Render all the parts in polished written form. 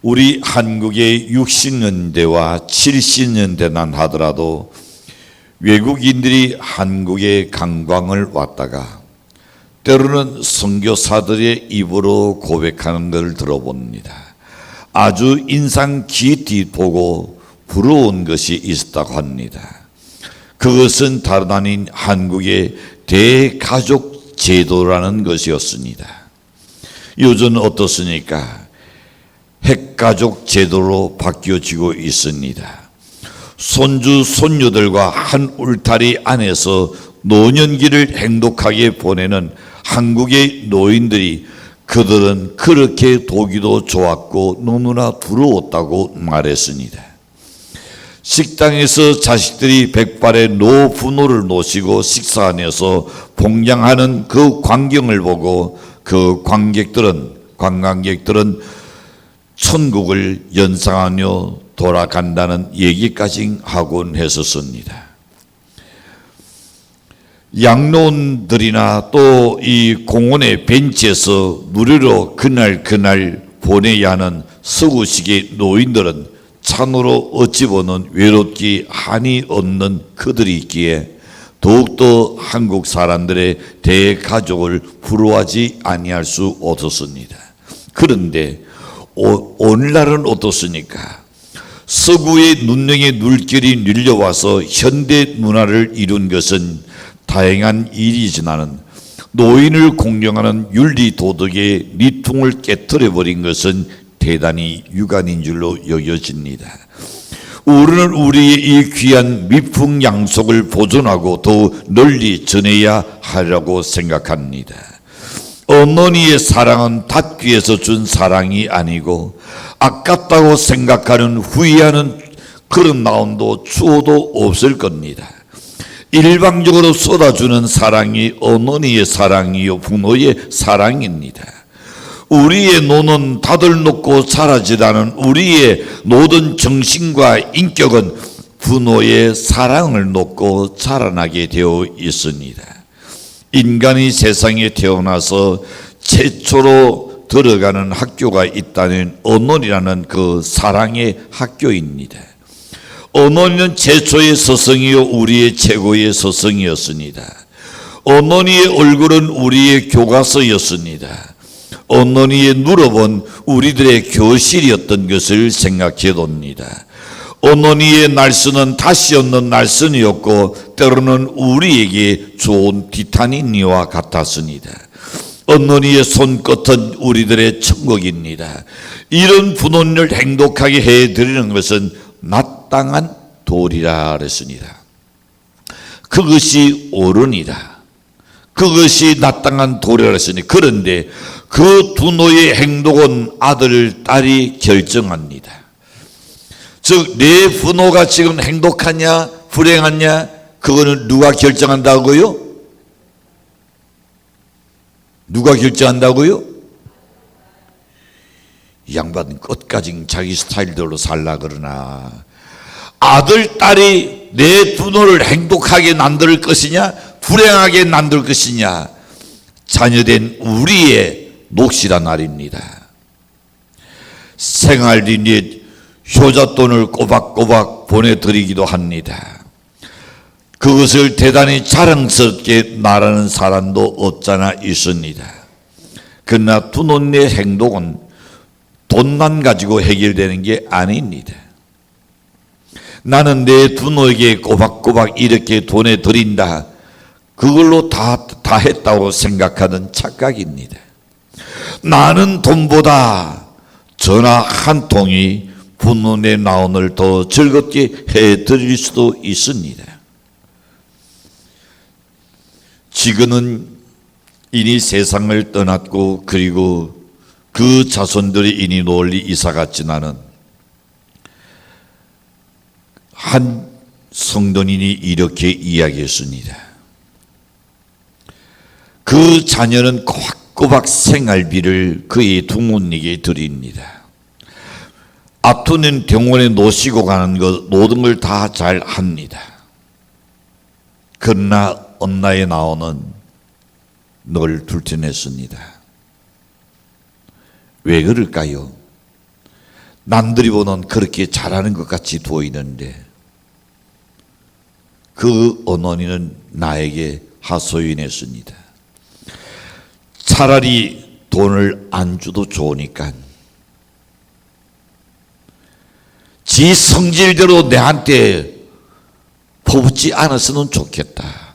우리 한국의 60년대와 70년대만 하더라도 외국인들이 한국에 관광을 왔다가 때로는 선교사들의 입으로 고백하는 것을 들어봅니다. 아주 인상 깊이 보고 부러운 것이 있었다고 합니다. 그것은 다름 아닌 한국의 대가족 제도라는 것이었습니다. 요즘 어떻습니까? 핵가족 제도로 바뀌어지고 있습니다. 손주, 손녀들과 한 울타리 안에서 노년기를 행복하게 보내는 한국의 노인들이 그들은 그렇게 보기도 좋았고 너무나 부러웠다고 말했습니다. 식당에서 자식들이 백발의 노부노를 놓시고 식사 안에서 봉양하는 그 광경을 보고 그 관광객들은 천국을 연상하며 돌아간다는 얘기까지 하곤 했었습니다. 양로원들이나 또 이 공원의 벤치에서 무료로 그날 보내야 하는 서구식의 노인들은 참으로 어찌 보면 외롭기 한이 없는 그들이 있기에 더욱더 한국 사람들의 대가족을 부러워하지 아니할 수 없었습니다. 그런데 오늘날은 어떻습니까? 서구의 눈명의 물결이 밀려와서 현대 문화를 이룬 것은 다행한 일이지만은 노인을 공경하는 윤리 도덕의 밑퉁을 깨뜨려버린 것은 대단히 유감인 줄로 여겨집니다. 우리는 우리의 이 귀한 미풍양속을 보존하고 더욱 널리 전해야 하려고 생각합니다. 어머니의 사랑은 닷귀에서 준 사랑이 아니고 아깝다고 생각하는 후회하는 그런 마음도 추호도 없을 겁니다. 일방적으로 쏟아주는 사랑이 어머니의 사랑이요 부모의 사랑입니다. 우리의 노는 다들 높고 사라지다는 우리의 모든 정신과 인격은 부모의 사랑을 놓고 자라나게 되어 있습니다. 인간이 세상에 태어나서 최초로 들어가는 학교가 있다는 어머니라는 그 사랑의 학교입니다. 어머니는 최초의 스승이요 우리의 최고의 스승이었습니다. 어머니의 얼굴은 우리의 교과서였습니다. 어머니의 누러본 우리들의 교실이었던 것을 생각해 봅니다. 어머니의 날씨는 다시 없는 날씨였고 때로는 우리에게 좋은 티타닉과 같았습니다. 어머니의 손끝은 우리들의 천국입니다. 이런 부모님을 행복하게 해드리는 것은 마땅한 도리라 그랬습니다. 그것이 옳으니라. 그것이 마땅한 도리라 그랬으니 그런데 그 부모의 행복은 아들, 딸이 결정합니다. 즉 내 부모가 지금 행복하냐 불행하냐 그거는 누가 결정한다고요? 누가 결정한다고요? 이 양반은 끝까지 자기 스타일대로 살라 그러나 아들, 딸이 내 부모를 행복하게 만들 것이냐 불행하게 만들 것이냐 자녀된 우리의 몫이란 말입니다. 생활비 효자돈을 꼬박꼬박 보내드리기도 합니다. 그것을 대단히 자랑스럽게 말하는 사람도 없잖아 있습니다. 그러나 부모의 행동은 돈만 가지고 해결되는 게 아닙니다. 나는 내 부모에게 꼬박꼬박 이렇게 보내드린다. 그걸로 다 했다고 생각하는 착각입니다. 나는 돈보다 전화 한 통이 부모의 마음을 더 즐겁게 해드릴 수도 있습니다. 지금은 이미 세상을 떠났고 그리고 그 자손들이 이미 널리 이사갔지만은 한 성도인이 이렇게 이야기했습니다. 그 자녀는 꼬박꼬박 생활비를 그의 부모님에게 드립니다. 아프는 병원에 놓으시고 가는 것 모든 걸 다 잘 합니다. 그러나 엄마의 나오는 늘 불편했습니다. 왜 그럴까요? 남들이 보는 그렇게 잘하는 것 같이 보이는데 그 언론인은 나에게 하소연했습니다. 차라리 돈을 안 줘도 좋으니까 지 성질대로 내한테 퍼붓지 않았으면 좋겠다.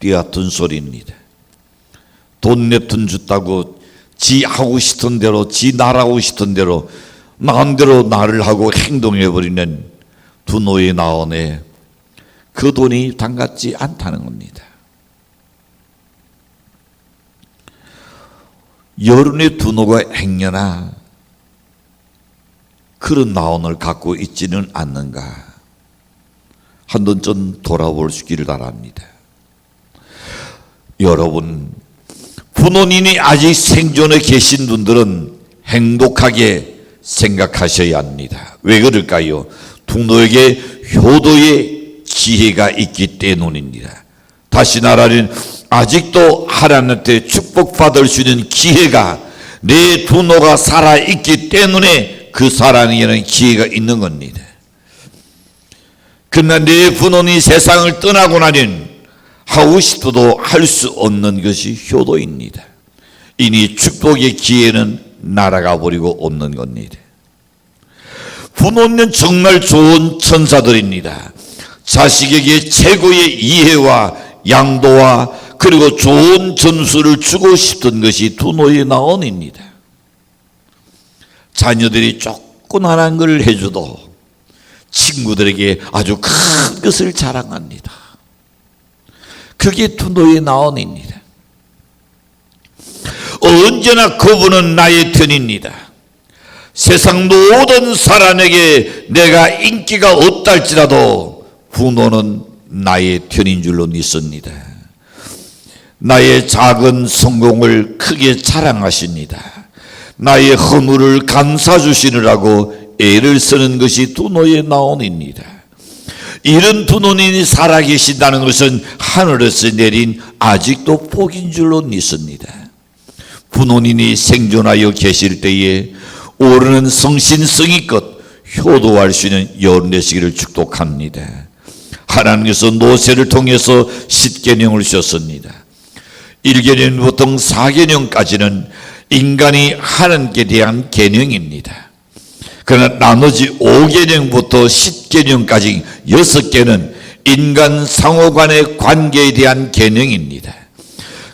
뛰어든 소리입니다. 돈 내 돈 줬다고 지 하고 싶은 대로, 지 나라고 싶은 대로 마음대로 나를 하고 행동해버리는 두 노예 나오네. 그 돈이 담같지 않다는 겁니다. 여론의 두 노가 행여나 그런 나원을 갖고 있지는 않는가. 한번 좀 돌아볼 수 있기를 바랍니다. 여러분, 부모님이 아직 생존해 계신 분들은 행복하게 생각하셔야 합니다. 왜 그럴까요? 두 노에게 효도의 지혜가 있기 때문입니다. 다시 말하면 아직도 하나님한테 축복받을 수 있는 기회가 내 두 노가 살아있기 때문에 그 살아내는 기회가 있는 겁니다. 그러나 내 부모님이 세상을 떠나고 나면 하고 싶어도 할 수 없는 것이 효도입니다. 이니 축복의 기회는 날아가 버리고 없는 겁니다. 부모는 정말 좋은 천사들입니다. 자식에게 최고의 이해와 양도와 그리고 좋은 점수를 주고 싶던 것이 두 노의 나원입니다. 자녀들이 조그만한 걸 해줘도 친구들에게 아주 큰 것을 자랑합니다. 그게 두 노의 나원입니다. 언제나 그분은 나의 편입니다. 세상 모든 사람에게 내가 인기가 없다 할지라도 부모는 나의 편인 줄로 믿습니다. 나의 작은 성공을 크게 자랑하십니다. 나의 허물을 감싸 주시느라고 애를 쓰는 것이 두 노의 나원입니다. 이런 두 노인이 살아계신다는 것은 하늘에서 내린 아직도 복인 줄로 믿습니다. 부모님이 생존하여 계실 때에 오르는 성신성의껏 효도할 수 있는 여론 되시기를 축복합니다. 하나님께서 모세를 통해서 10계명을 주셨습니다. 1계명부터 4계명까지는 인간이 하나님께 대한 계명입니다. 그러나 나머지 5계명부터 10계명까지 6개는 인간 상호간의 관계에 대한 계명입니다.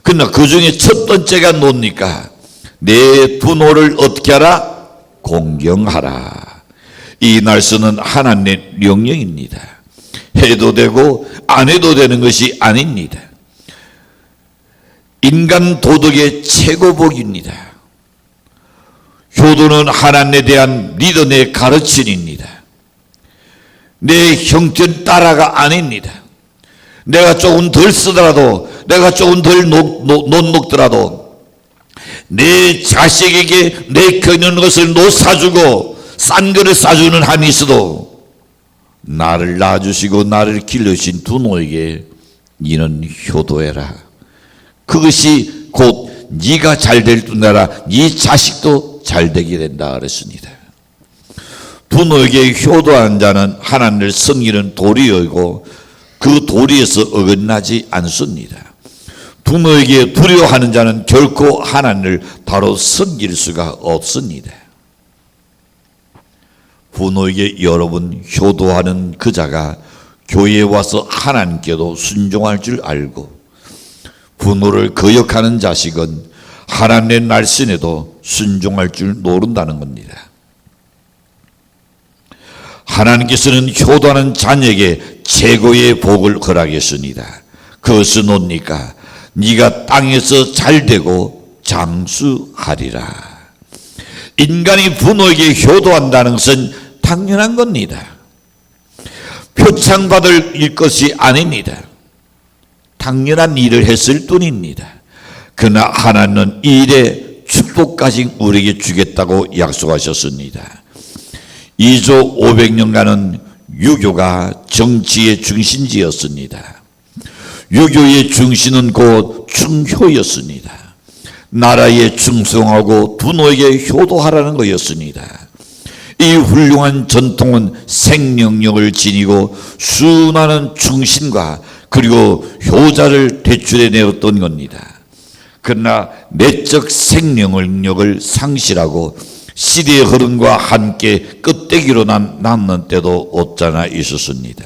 그러나 그 중에 첫 번째가 뭡니까? 내 부모를 어떻게 하라? 공경하라. 이 말씀은 하나님의 명령입니다. 해도 되고 안 해도 되는 것이 아닙니다. 인간 도덕의 최고복입니다. 효도는 하나님에 대한 믿음의 가르침입니다. 내 형편 따라가 아닙니다. 내가 조금 덜 쓰더라도, 내가 조금 덜 못 먹더라도 내 자식에게 내키는 것을 못 사주고 싼 거를 사주는 한이 있어도 나를 낳아주시고 나를 길러주신 부모에게 너는 효도해라. 그것이 곧 네가 잘 될 뿐 아니라 네 자식도 잘 되게 된다 그랬습니다. 부모에게 효도하는 자는 하나님을 섬기는 도리이고 그 도리에서 어긋나지 않습니다. 부모에게 두려워하는 자는 결코 하나님을 바로 섬길 수가 없습니다. 부모에게 여러분 효도하는 그 자가 교회에 와서 하나님께도 순종할 줄 알고 부모를 거역하는 자식은 하나님의 날씬에도 순종할 줄 모른다는 겁니다. 하나님께서는 효도하는 자녀에게 최고의 복을 허락했습니다. 그것은 뭡니까? 네가 땅에서 잘되고 장수하리라. 인간이 부모에게 효도한다는 것은 당연한 겁니다. 표창받을 것이 아닙니다. 당연한 일을 했을 뿐입니다. 그러나 하나님은 이 일에 축복까지 우리에게 주겠다고 약속하셨습니다. 2조 500년간은 유교가 정치의 중심지였습니다. 유교의 중심은 곧 충효였습니다. 나라에 충성하고 분노에게 효도하라는 것이었습니다. 이 훌륭한 전통은 생명력을 지니고 수많은 충신과 그리고 효자를 대출해내었던 겁니다. 그러나 내적 생명력을 상실하고 시대의 흐름과 함께 껍데기로 남는 때도 없잖아 있었습니다.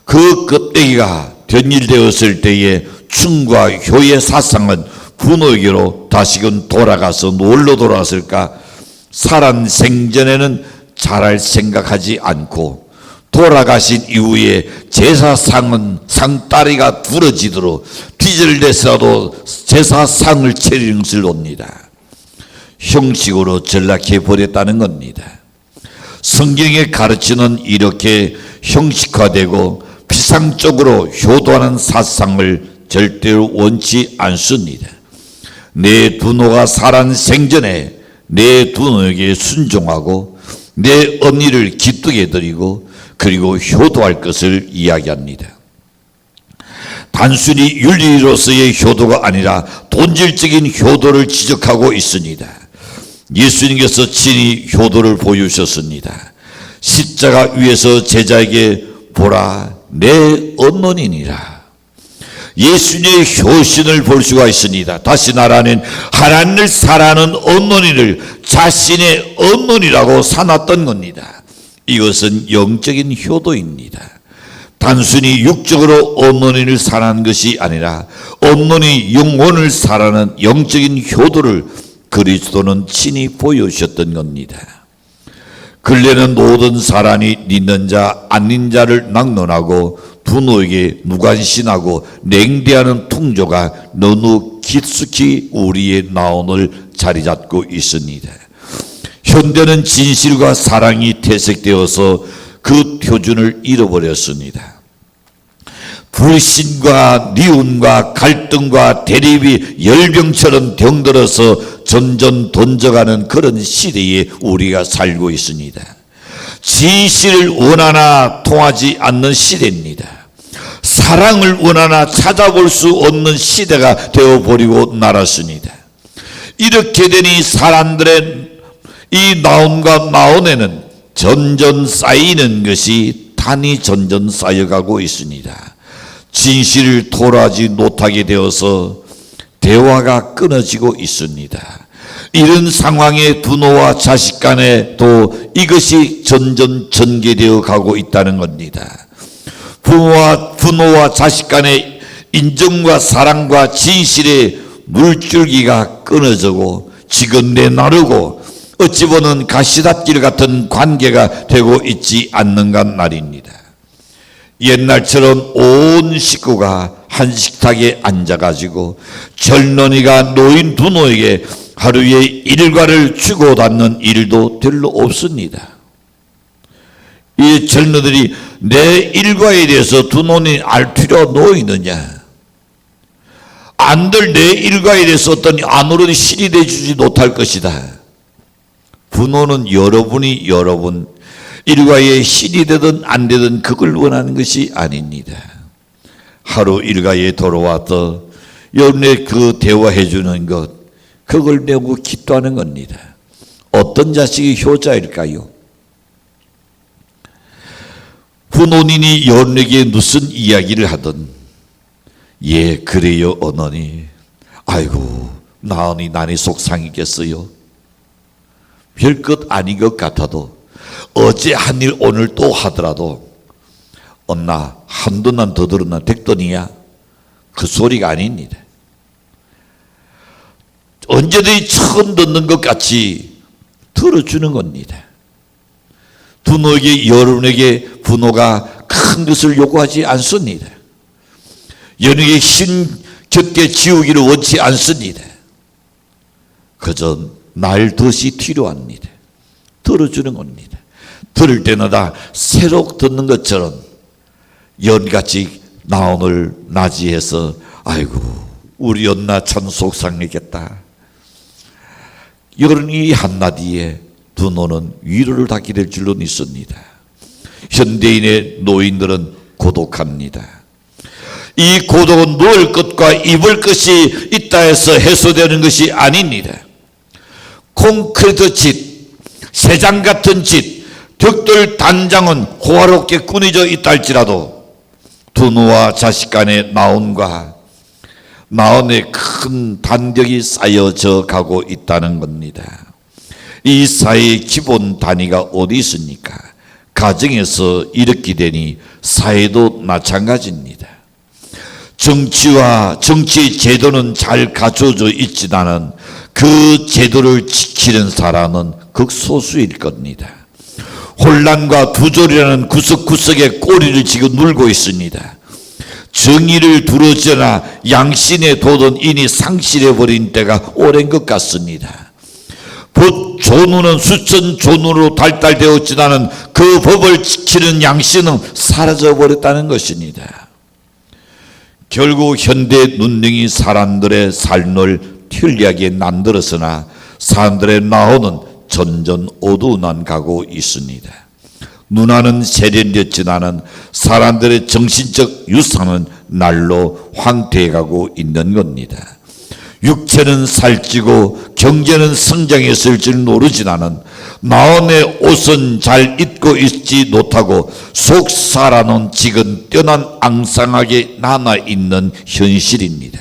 그 껍데기가 변질되었을 때에 충과 효의 사상은 분노에게로 다시금 돌아가서 놀러 돌아왔을까? 살아생전에는 잘할 생각하지 않고 돌아가신 이후에 제사상은 상다리가 부러지도록 뒤질대서라도 제사상을 차리는 것을 옵니다. 형식으로 전락해 버렸다는 겁니다. 성경의 가르치는 이렇게 형식화되고 피상적으로 효도하는 사상을 절대로 원치 않습니다. 내 분노가 살아생전에 내 분노에게 순종하고 내 언니를 기쁘게 드리고 그리고 효도할 것을 이야기합니다. 단순히 윤리로서의 효도가 아니라 본질적인 효도를 지적하고 있습니다. 예수님께서 친히 효도를 보여주셨습니다. 십자가 위에서 제자에게 보라 내 언론이니라. 예수님의 효신을 볼 수가 있습니다. 다시 말하면 하나님을 사랑하는 언론인을 자신의 언론이라고 삼았던 겁니다. 이것은 영적인 효도입니다. 단순히 육적으로 언론인을 사랑하는 것이 아니라 언론이 영혼을 사랑하는 영적인 효도를 그리스도는 친히 보여주셨던 겁니다. 근래는 모든 사람이 믿는 자, 안 믿는 자를 막론하고 분노에게 무관심하고 냉대하는 풍조가 너무 깊숙이 우리의 나온을 자리 잡고 있습니다. 현대는 진실과 사랑이 퇴색되어서 그 표준을 잃어버렸습니다. 불신과 미움과 갈등과 대립이 열병처럼 병들어서 점점 던져가는 그런 시대에 우리가 살고 있습니다. 진실을 원하나 통하지 않는 시대입니다. 사랑을 원하나 찾아볼 수 없는 시대가 되어버리고 말았습니다. 이렇게 되니 사람들의 이 나온과 나온에는 점점 쌓이는 것이 단이 점점 쌓여가고 있습니다. 진실을 토로하지 못하게 되어서 대화가 끊어지고 있습니다. 이런 상황에 부모와 자식 간에 또 이것이 점점 전개되어 가고 있다는 겁니다. 부모와 자식 간의 인정과 사랑과 진실의 물줄기가 끊어지고 지금내 나르고 어찌 보면 가시밭길 같은 관계가 되고 있지 않는가 말입니다. 옛날처럼 온 식구가 한 식탁에 앉아가지고 젊은이가 노인 부모에게 하루에 일과를 주고받는 일도 별로 없습니다. 이 젊은이들이 내 일과에 대해서 부모님이 알 필요가 있느냐? 안들 내 일과에 대해서 어떤 아무런 실이 되주지 못할 것이다. 부모는 여러분이 여러분 일과에 신이 되든 안 되든 그걸 원하는 것이 아닙니다. 하루 일과에 돌아와서 여러분의 그 대화해 주는 것 그걸 매우 기도하는 겁니다. 어떤 자식이 효자일까요? 부모님이 여러분에게 무슨 이야기를 하든 예 그래요 어머니 아이고 나으니 난이 속상했겠어요. 별것 아닌 것 같아도 어제 한 일 오늘 또 하더라도 엄마 한두 난 더 들었나 백돈이야 그 소리가 아닙니다. 언제든지 처음 듣는 것 같이 들어주는 겁니다. 부모에게 여러분에게 부모가 큰 것을 요구하지 않습니다. 여러분에게 힘겹게 지우기를 원치 않습니다. 그저 날 덫이 필요합니다. 들어주는 겁니다. 들을 때마다 새로 듣는 것처럼 연같이 나오늘 맞이해서 아이고 우리 엄마 참 속상했겠다. 이런 이 한마디에 부모는 위로를 받게 될 줄로 믿습니다. 현대인의 노인들은 고독합니다. 이 고독은 누울 것과 입을 것이 있다 해서 해소되는 것이 아닙니다. 콘크리트 짓, 새장 같은 짓, 벽돌 단장은 호화롭게 꾸며져 있다 할지라도 부모와 자식 간의 나온과 나온의 큰 단격이 쌓여져 가고 있다는 겁니다. 이 사회의 기본 단위가 어디 있습니까? 가정에서 이렇게 되니 사회도 마찬가지입니다. 정치와 정치의 제도는 잘 갖춰져 있지만은 그 제도를 지키는 사람은 극소수일 겁니다. 혼란과 부조리라는 구석구석에 꼬리를 지금 물고 있습니다. 정의를 두려워지나 양심의 도는 이미 상실해버린 때가 오랜 것 같습니다. 법 조문은 수천 조문으로 발달되었지만은 그 법을 지키는 양심은 사라져버렸다는 것입니다. 결국 현대 눈능이 사람들의 삶을 편리하게 만들었으나 사람들의 나오는 점점 어두워만 가고 있습니다. 문화는 세련됐지만은 사람들의 정신적 유산은 날로 황폐해가고 있는 겁니다. 육체는 살찌고 경제는 성장했을 줄 모르지만은 마음의 옷은 잘 입고 있지 못하고 속 살아는 지금 뛰어난 앙상하게 남아있는 현실입니다.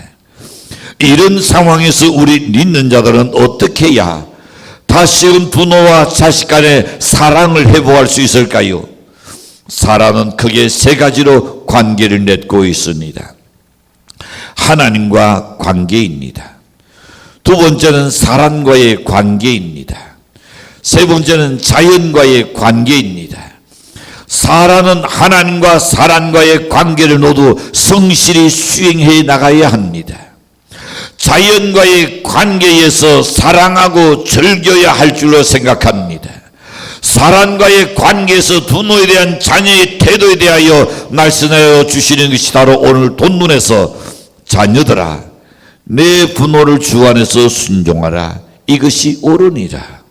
이런 상황에서 우리 믿는 자들은 어떻게 해야 다시금 부모와 자식 간의 사랑을 회복할 수 있을까요? 사랑은 크게 세 가지로 관계를 맺고 있습니다. 하나님과 관계입니다. 두 번째는 사람과의 관계입니다. 세 번째는 자연과의 관계입니다. 사람은 하나님과 사람과의 관계를 모두 성실히 수행해 나가야 합니다. 자연과의 관계에서 사랑하고 즐겨야 할 줄로 생각합니다. 사람과의 관계에서 부모에 대한 자녀의 태도에 대하여 말씀하여 주시는 것이 바로 오늘 본문에서 자녀들아 내 부모를 주 안에서 순종하라 이것이 옳으니라.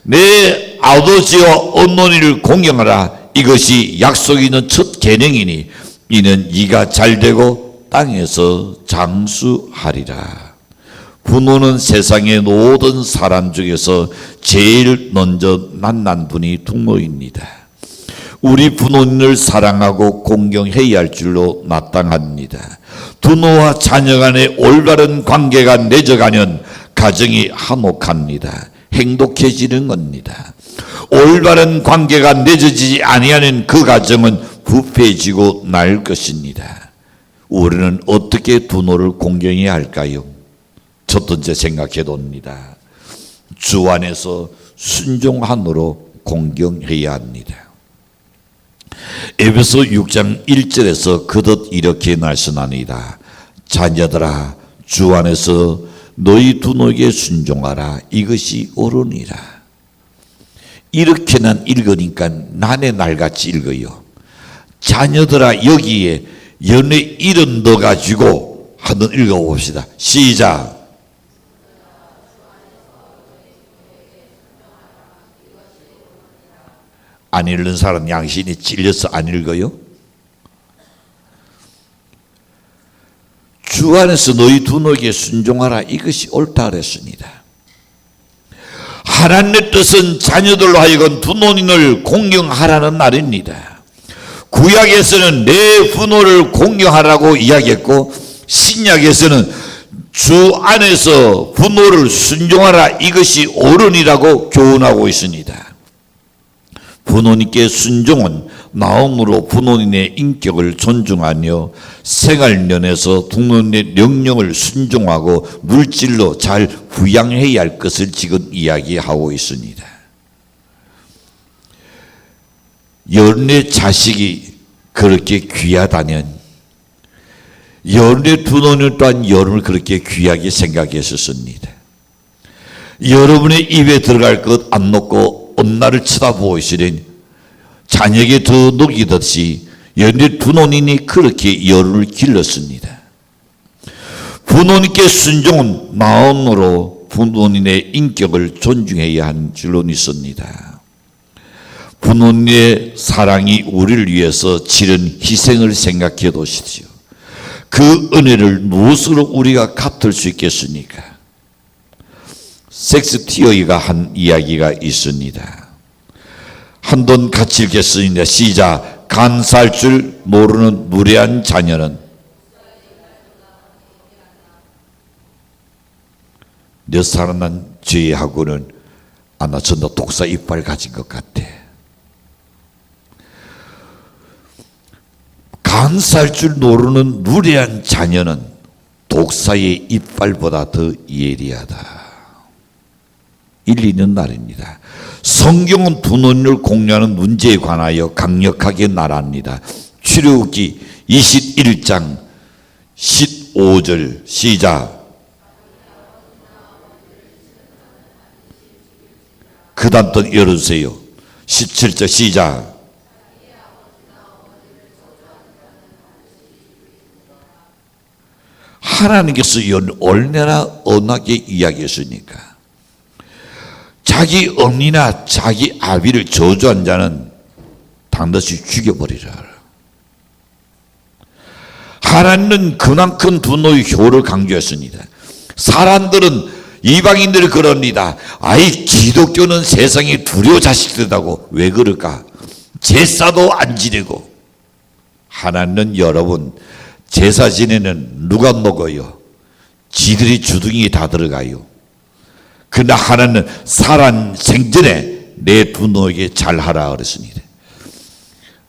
내 아버지와 어머니를 공경하라 이것이 약속이 있는 첫 계명이니 이는 네가 잘되고 땅에서 장수하리라. 부모는 세상의 모든 사람 중에서 제일 먼저 만난 분이 부모입니다. 우리 부모님을 사랑하고 공경해야 할 줄로 마땅합니다. 부모와 자녀 간의 올바른 관계가 맺어가면 가정이 화목합니다. 행복해지는 겁니다. 올바른 관계가 맺어지지 아니하는 그 가정은 부패해지고 날 것입니다. 우리는 어떻게 부모를 공경해야 할까요? 첫 번째 생각해 봅니다. 주 안에서 순종함으로 공경해야 합니다. 에베소 6장 1절에서 그덧 이렇게 말씀합니다. 자녀들아 주 안에서 너희 부모에게 순종하라 이것이 옳으니라. 이렇게는 읽으니까 난의 날같이 읽어요. 자녀들아 여기에 연애 이름 넣어가지고 한번 읽어봅시다. 시작. 안 읽는 사람 양심이 찔려서 안 읽어요? 주 안에서 너희 부모에게 순종하라 이것이 옳다 그랬습니다. 하나님의 뜻은 자녀들로 하여금 부모님을 공경하라는 말입니다. 구약에서는 내 부모를 공경하라고 이야기했고 신약에서는 주 안에서 부모를 순종하라 이것이 옳으니라고 교훈하고 있습니다. 부모님께 순종은 마음으로 부모님의 인격을 존중하며 생활면에서 부모님의 명령을 순종하고 물질로 잘 부양해야 할 것을 지금 이야기하고 있습니다. 여러분의 자식이 그렇게 귀하다면 여러분의 부모님 또한 여러분을 그렇게 귀하게 생각했었습니다. 여러분의 입에 들어갈 것 안 먹고 엄마를 쳐다보고 있으니 자녀에게 더 녹이듯이 여러분의 부모님이 그렇게 여러분을 길렀습니다. 부모님께 순종은 마음으로 부모님의 인격을 존중해야 하는 줄로 믿습니다. 부모님의 사랑이 우리를 위해서 치른 희생을 생각해 보십시오. 그 은혜를 무엇으로 우리가 갚을 수 있겠습니까? 섹스피어가 한 이야기가 있습니다. 한번 같이 읽겠습니다. 시작. 간사할 줄 모르는 무례한 자녀는 내 살아난 죄하고는 나 전부 독사 이빨 가진 것 같아. 간사할 줄 모르는 무례한 자녀는 독사의 이빨보다 더 예리하다. 일리는 말입니다. 성경은 분노를 공유하는 문제에 관하여 강력하게 말합니다. 출애굽기 21장 15절 시작. 그 다음 또 열어주세요. 17절 시작. 하나님께서 얼마나 언하게 이야기했으니까. 자기 어머니나 자기 아비를 저주한 자는 반드시 죽여버리라. 하나님은 그만큼 분노의 효를 강조했습니다. 사람들은 이방인들이 그럽니다. 아이 기독교는 세상에 두려워 자식들다고. 왜 그럴까? 제사도 안 지내고. 하나님은 여러분 제사 지내는 누가 먹어요? 지들이 주둥이 다 들어가요. 그러나 하나님은 살아 생전에 내 부모에게 잘하라 그랬습니다.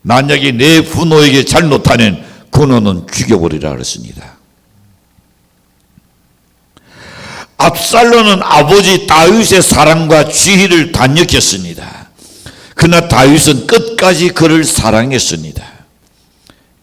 만약에 내 부모에게 잘못하면 그놈은 죽여버리라 그랬습니다. 압살롬은 아버지 다윗의 사랑과 지혜를 단역했습니다. 그러나 다윗은 끝까지 그를 사랑했습니다.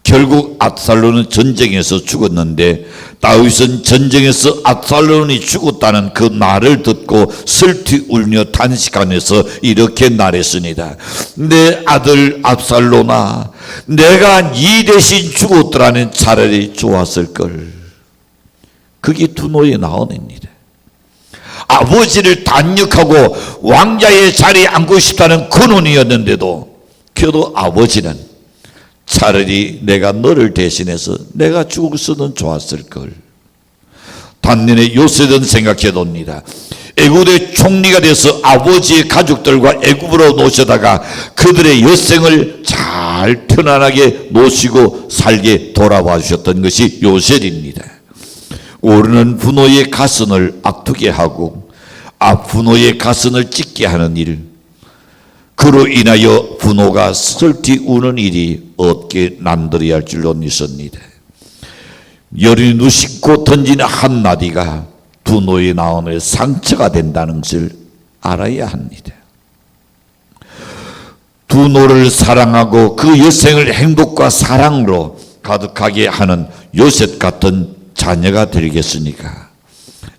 결국 압살롬은 전쟁에서 죽었는데 다윗은 전쟁에서 압살롬이 죽었다는 그 말을 듣고 슬피 울며 탄식하면서 이렇게 말했습니다. 내 아들 압살롬아, 내가 네 대신 죽었더라면 차라리 좋았을걸. 그게 두노에 나옵니다. 아버지를 단역하고 왕자의 자리에 앉고 싶다는 근원이었는데도 그래도 아버지는 차라리 내가 너를 대신해서 내가 죽었어도 좋았을걸. 단년에 요셉은 생각해 봅니다. 애굽의 총리가 돼서 아버지의 가족들과 애굽으로 모셔다가 그들의 여생을 잘 편안하게 모시고 살게 돌아봐 주셨던 것이 요셉입니다. 오르는 분노의 가슴을 아프게 하고 분노의 가슴을 찢게 하는 일, 그로 인하여 분노가 슬피 우는 일이 없게 남들이 할 줄로 믿습니다. 열이 누식고 던지는 한마디가 분노의 나오는 상처가 된다는 것을 알아야 합니다. 분노를 사랑하고 그 여생을 행복과 사랑으로 가득하게 하는 요셉 같은 자녀가 되겠습니까?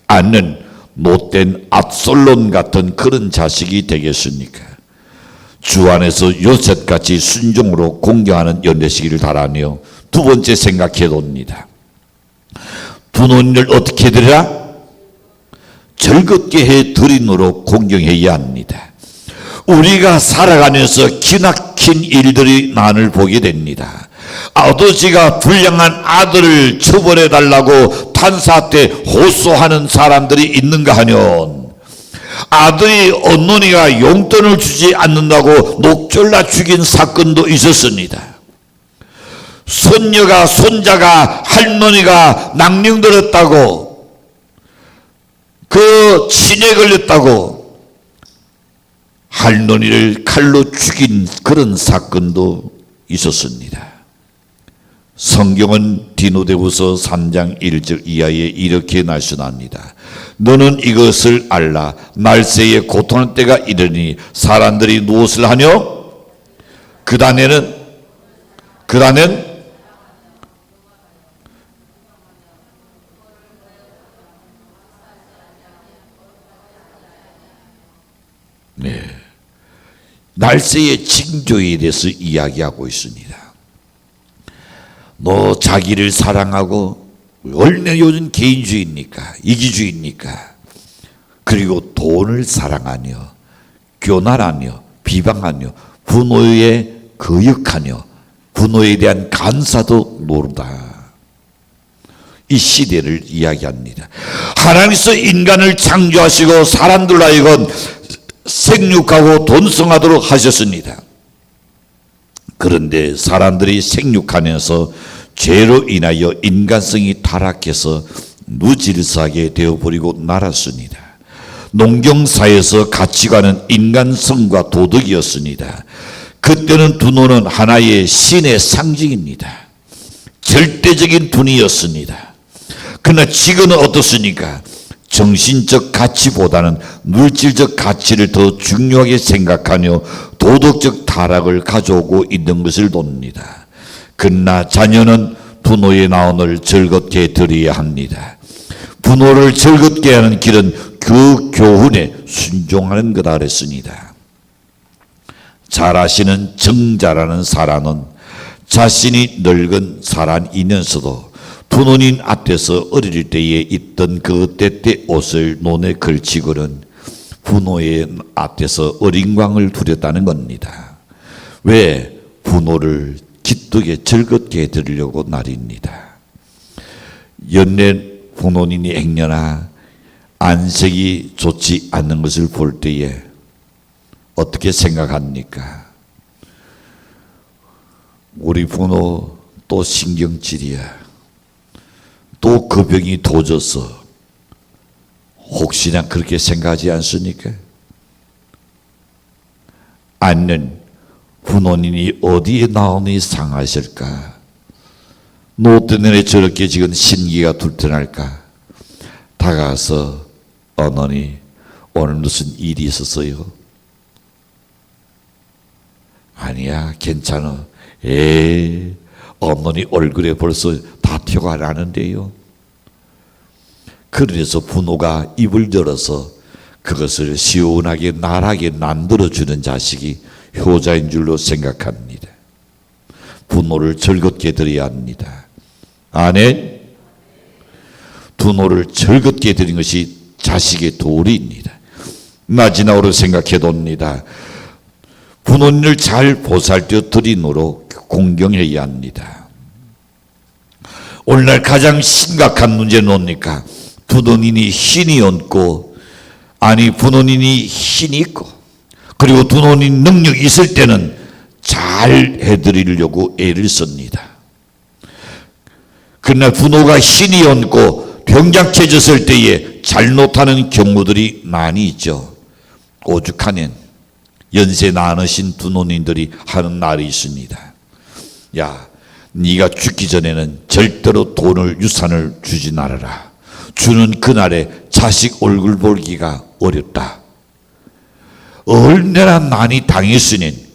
아니면 못된 압살롬 같은 그런 자식이 되겠습니까? 주 안에서 요셉같이 순종으로 공경하는 연대시기를 바라며 두 번째 생각해 봅니다. 부모님을 어떻게 드리라? 즐겁게 해 드림으로 공경해야 합니다. 우리가 살아가면서 기나긴 일들이 많을 보게 됩니다. 아버지가 불량한 아들을 처벌해 달라고 판사 때 호소하는 사람들이 있는가 하면, 아들이 어머니가 용돈을 주지 않는다고 목졸라 죽인 사건도 있었습니다. 손녀가 손자가 할머니가 낭령들었다고, 그 진에 걸렸다고 할머니를 칼로 죽인 그런 사건도 있었습니다. 성경은 디모데후서 3장 1절 이하에 이렇게 말씀합니다. 너는 이것을 알라. 말세에 고통할 때가 이르니 사람들이 무엇을 하뇨? 그 다음에는 날세의 징조에 대해서 이야기하고 있습니다. 너 자기를 사랑하고 얼마나 요즘 개인주의입니까? 이기주의입니까? 그리고 돈을 사랑하며 교날하며 비방하며 분노에 거역하며 분노에 대한 간사도 모르다. 이 시대를 이야기합니다. 하나님께서 인간을 창조하시고 사람들로 하여금 생육하고 번성하도록 하셨습니다. 그런데 사람들이 생육하면서 죄로 인하여 인간성이 타락해서 무질서하게 되어버리고 말았습니다. 농경사에서 가치관은 인간성과 도덕이었습니다. 그때는 분노는 하나의 신의 상징입니다. 절대적인 분이었습니다. 그러나 지금은 어떻습니까? 정신적 가치보다는 물질적 가치를 더 중요하게 생각하며 도덕적 타락을 가져오고 있는 것을 봅니다. 그러나 자녀는 분노의 나온을 즐겁게 들어야 합니다. 분노를 즐겁게 하는 길은 그 교훈에 순종하는 거다 그랬습니다. 잘 아시는 정자라는 사람은 자신이 늙은 사람이면서도 부모님 앞에서 어릴 때에 입던 그 때때 옷을 눈에 걸치고는 분노의 앞에서 어린광을 부렸다는 겁니다. 왜? 분노를 기쁘게 즐겁게 해드리려고 날입니다. 연례 부모님이 행여나 안색이 좋지 않는 것을 볼 때에 어떻게 생각합니까? 우리 부모 또 신경질이야. 또 그 병이 도져서 혹시나 그렇게 생각하지 않습니까? 아니면 부모님이 어디에 나오니 상하실까? 너 때문에 저렇게 지금 신기가 불편할까? 다가가서 어머니 오늘 무슨 일이 있었어요? 아니야 괜찮아. 어머니 얼굴에 벌써 다 티가 나는데요. 그래서 분노가 입을 열어서 그것을 시원하게 날하게 만들어주는 자식이 효자인 줄로 생각합니다. 분노를 즐겁게 드려야 합니다. 아멘. 분노를 즐겁게 드린 것이 자식의 도리입니다. 마지막으로 생각해 봅니다. 부모님을 잘 보살펴 드림으로 공경해야 합니다. 오늘날 가장 심각한 문제는 뭡니까? 부모님이 신이 없고, 아니 부모님이 신이 있고, 그리고 부모님 능력이 있을 때는 잘 해드리려고 애를 씁니다. 그러나 부모가 신이 없고 병약해졌을 때에 잘못하는 경우들이 많이 있죠. 오죽하면 연세 많으신 부모님들이 하는 말이 있습니다. 야, 네가 죽기 전에는 절대로 돈을 유산을 주지 말아라. 주는 그날에 자식 얼굴 보기가 어렵다. 얼마나 많이 당했으니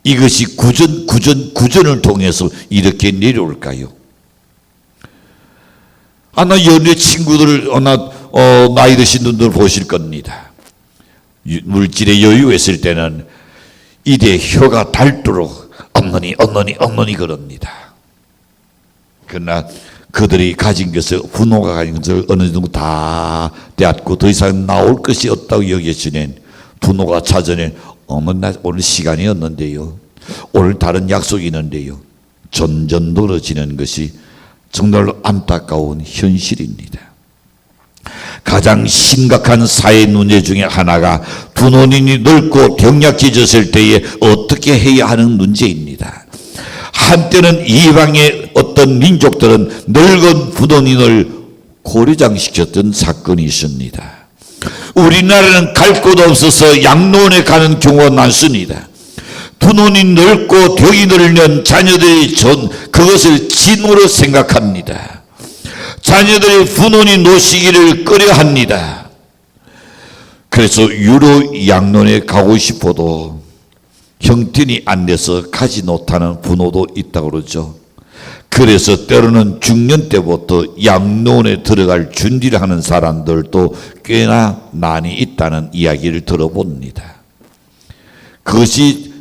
이것이 구전을 통해서 이렇게 내려올까요? 나 연애 친구들, 나이 드신 분들 보실 겁니다. 물질에 여유가 있을 때는 이대 혀가 닳도록 어머니 그럽니다. 그러나 그들이 가진 것을, 부모가 가진 것을 어느 정도 다 떼었고 더 이상 나올 것이 없다고 여겨지는 부모가 찾아낸 어머나 오늘 시간이 없는데요. 오늘 다른 약속이 있는데요. 점점 멀어지는 것이 정말로 안타까운 현실입니다. 가장 심각한 사회 문제 중에 하나가 부모님이 늙고 병약해졌을 때에 어떻게 해야 하는 문제입니다. 한때는 이방의 어떤 민족들은 늙은 부모님을 고려장시켰던 사건이 있습니다. 우리나라는 갈 곳 없어서 양로원에 가는 경우가 많습니다. 부모님 늙고 덕이 들면 자녀들이 그것을 진으로 생각합니다. 자녀들이 부모님 노시기를 꺼려합니다. 그래서 유로 양로원에 가고 싶어도 형편이 안 돼서 가지 못하는 부모도 있다고 그러죠. 그래서 때로는 중년 때부터 양로원에 들어갈 준비를 하는 사람들도 꽤나 많이 있다는 이야기를 들어봅니다. 그것이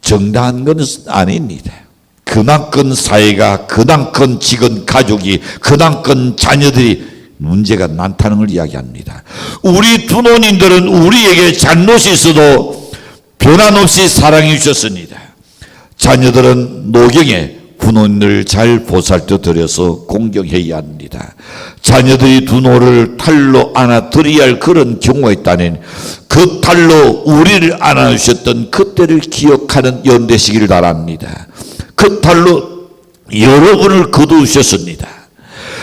정당한 것은 아닙니다. 그만큼 사회가, 그만큼 지금 가족이, 그만큼 자녀들이 문제가 많다는 걸 이야기합니다. 우리 부모님들은 우리에게 잘못이 있어도 변함없이 사랑해 주셨습니다. 자녀들은 노경에 부모님을 잘 보살펴 드려서 공경해야 합니다. 자녀들이 두 노를 탈로 안아 드려야 할 그런 경우가 있다면 그 탈로 우리를 안아주셨던 그때를 기억하는 연 되시기를 바랍니다. 그 탈로 여러분을 거두셨습니다.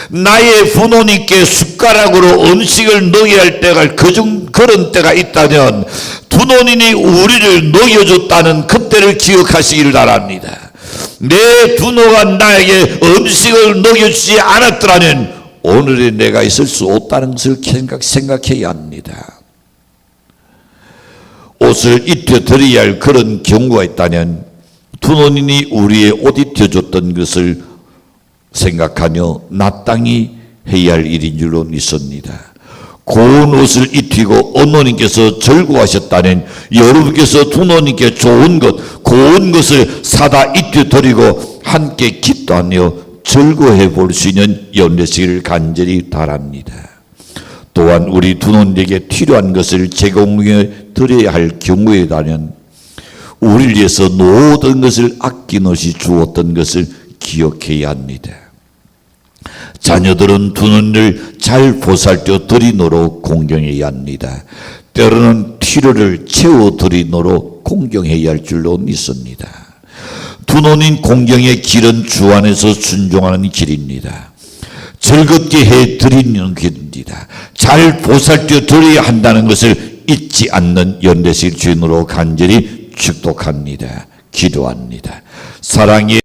나의 부모님께 숟가락으로 음식을 먹여야 할 때가 그런 때가 있다면 부모님이 우리를 먹여줬다는 그때를 기억하시기를 바랍니다. 내 부모가 나에게 음식을 먹여주지 않았더라면 오늘의 내가 있을 수 없다는 것을 생각해야 합니다. 옷을 입혀드려야 할 그런 경우가 있다면 부모님이 우리의 옷 입혀줬던 것을 생각하며 마땅히 해야 할 일인 줄로 믿습니다. 고운 옷을 입히고 어머님께서 절구하셨다면 여러분께서 부모님께 좋은 것, 고운 것을 사다 입혀드리고 함께 기도하며 절구해 볼 수 있는 연대시기를 간절히 바랍니다. 또한 우리 부모님에게 필요한 것을 제공해 드려야 할 경우에라면 우리를 위해서 모든 것을 아낌없이 주었던 것을 기억해야 합니다. 자녀들은 부모님을 잘 보살펴 드리노로 공경해야 합니다. 때로는 필요를 채워 드리노로 공경해야 할 줄로 믿습니다. 부모님 공경의 길은 주 안에서 순종하는 길입니다. 즐겁게 해 드리는 길입니다. 잘 보살펴 드려야 한다는 것을 잊지 않는 연대실 주인으로 간절히 축복합니다. 기도합니다. 사랑의